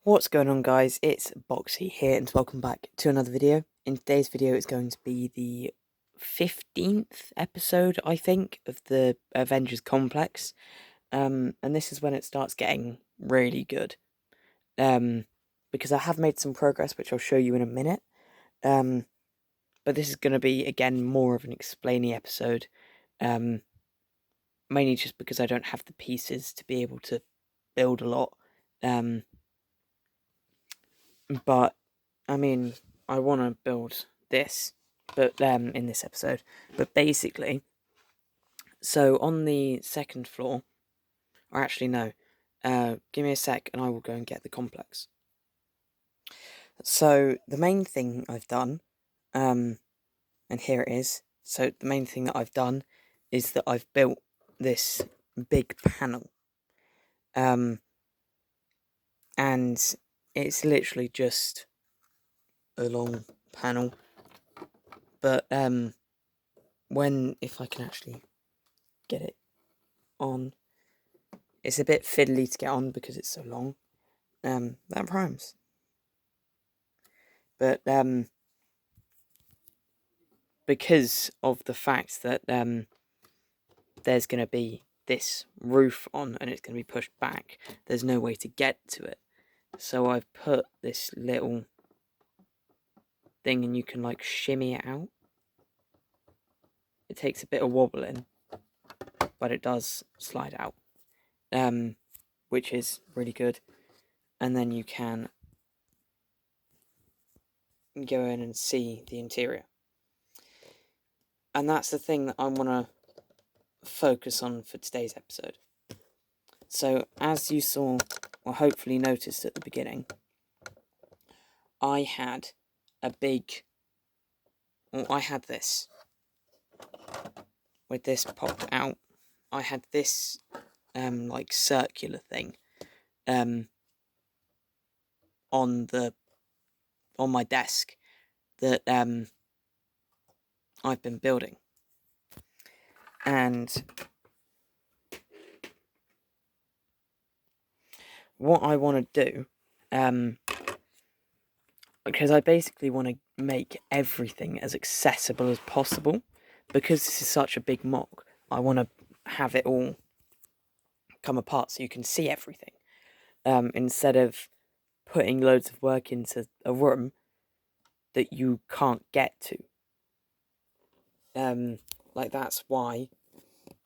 What's going on, guys? It's Boxy here and welcome back to another video. In today's video it's going to be the 15th episode, I think, of the Avengers complex. And this is when it starts getting really good. Because I have made some progress, which I'll show you in a minute. But this is going to be, again, more of an explainy episode. Mainly just because I don't have the pieces to be able to build a lot. But, I mean, I want to build this, but in this episode. But basically, so on the second floor, or actually no, give me a sec and I will go and get the complex. So the main thing I've done, and here it is. So the main thing that I've done is that I've built this big panel. And it's literally just a long panel. But if I can actually get it on, it's a bit fiddly to get on because it's so long. That rhymes. But because of the fact that there's going to be this roof on and it's going to be pushed back, there's no way to get to it. So I've put this little thing and you can like shimmy it out. It takes a bit of wobbling, but it does slide out, which is really good. And then you can go in and see the interior. And that's the thing that I want to focus on for today's episode. So, as you saw, or hopefully noticed at the beginning, I had I had this. With this popped out, I had this, like, circular thing, on my desk that, I've been building. And what I want to do, because I basically want to make everything as accessible as possible, because this is such a big mock, I want to have it all come apart so you can see everything, instead of putting loads of work into a room that you can't get to. Like, that's why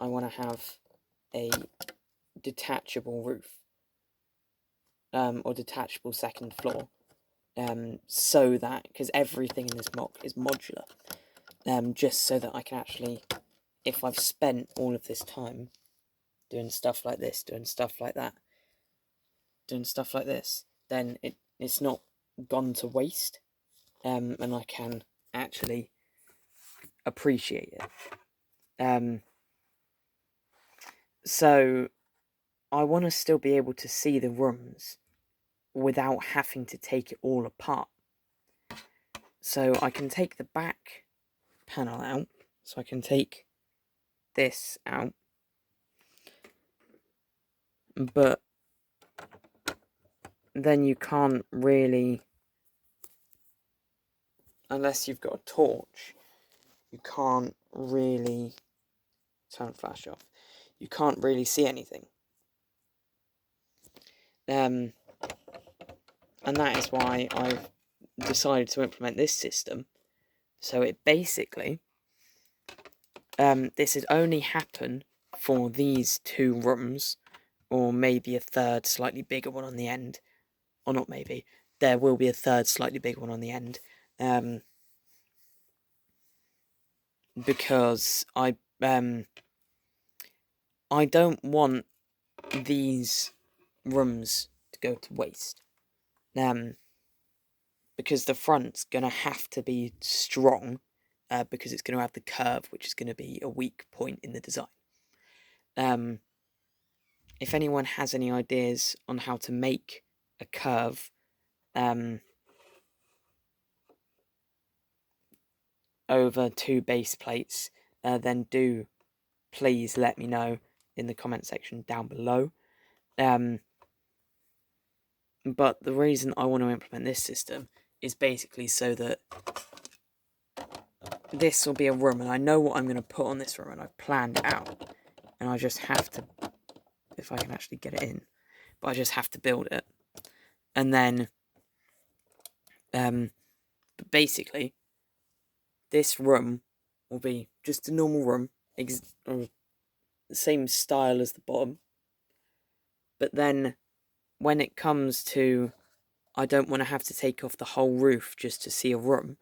I want to have a detachable roof, or detachable second floor, so that, because everything in this mock is modular, just so that I can actually, if I've spent all of this time doing stuff like this, doing stuff like that, doing stuff like this, then it's not gone to waste, and I can actually appreciate it. So I want to still be able to see the rooms without having to take it all apart. So I can take the back panel out, so I can take this out, but then you can't really, unless you've got a torch, you can't really, turn flash off, you can't really see anything. And that is why I've decided to implement this system. So it basically, this would only happen for these two rooms, or maybe a third slightly bigger one on the end. Or not maybe, there will be a third slightly bigger one on the end. Because I don't want these rooms to go to waste. Because the front's going to have to be strong, because it's going to have the curve, which is going to be a weak point in the design. If anyone has any ideas on how to make a curve, over two base plates, then do please let me know in the comment section down below. But the reason I want to implement this system is basically so that this will be a room, and I know what I'm going to put on this room, and I've planned it out. And I just have to, if I can actually get it in, but I just have to build it. And then, but basically, this room will be just a normal room, the same style as the bottom. But then, when it comes to, I don't want to have to take off the whole roof just to see a room.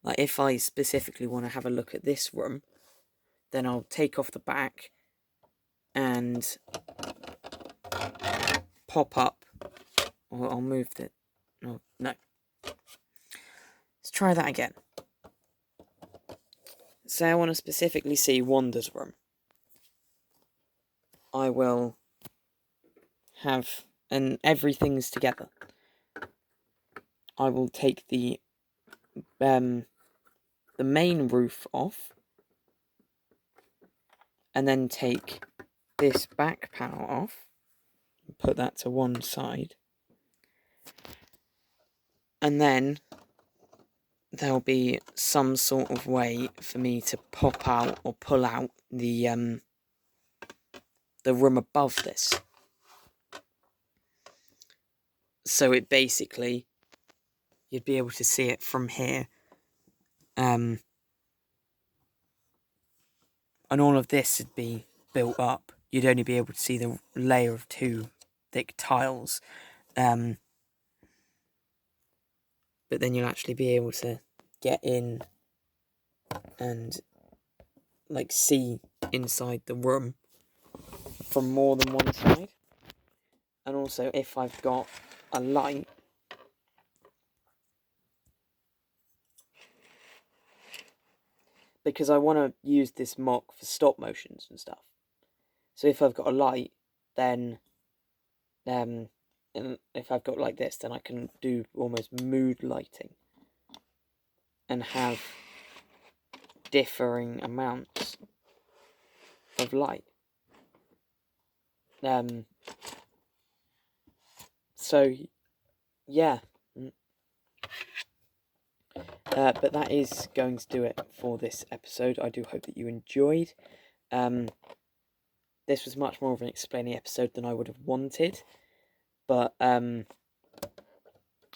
Like, if I specifically want to have a look at this room, then I'll take off the back and pop up. Or I'll move it. No. Let's try that again. Say I want to specifically see Wanda's room. I will have, and everything's together. I will take the main roof off, and then take this back panel off, and put that to one side, and then there'll be some sort of way for me to pop out or pull out the room above this. So it basically, you'd be able to see it from here. And all of this would be built up. You'd only be able to see the layer of 2 thick tiles. But then you'll actually be able to get in and like see inside the room from more than one side. And also, if I've got a light, because I want to use this mock for stop motions and stuff. So if I've got a light, then and if I've got like this, then I can do almost mood lighting and have differing amounts of light. So yeah. But that is going to do it for this episode. I do hope that you enjoyed. This was much more of an explaining episode than I would have wanted. But,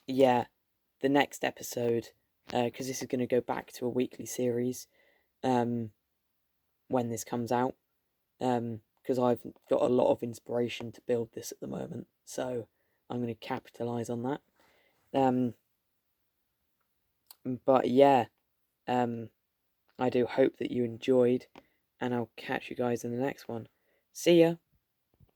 yeah, the next episode, because this is going to go back to a weekly series when this comes out. Because I've got a lot of inspiration to build this at the moment. So I'm going to capitalise on that. But yeah, I do hope that you enjoyed, and I'll catch you guys in the next one. See ya!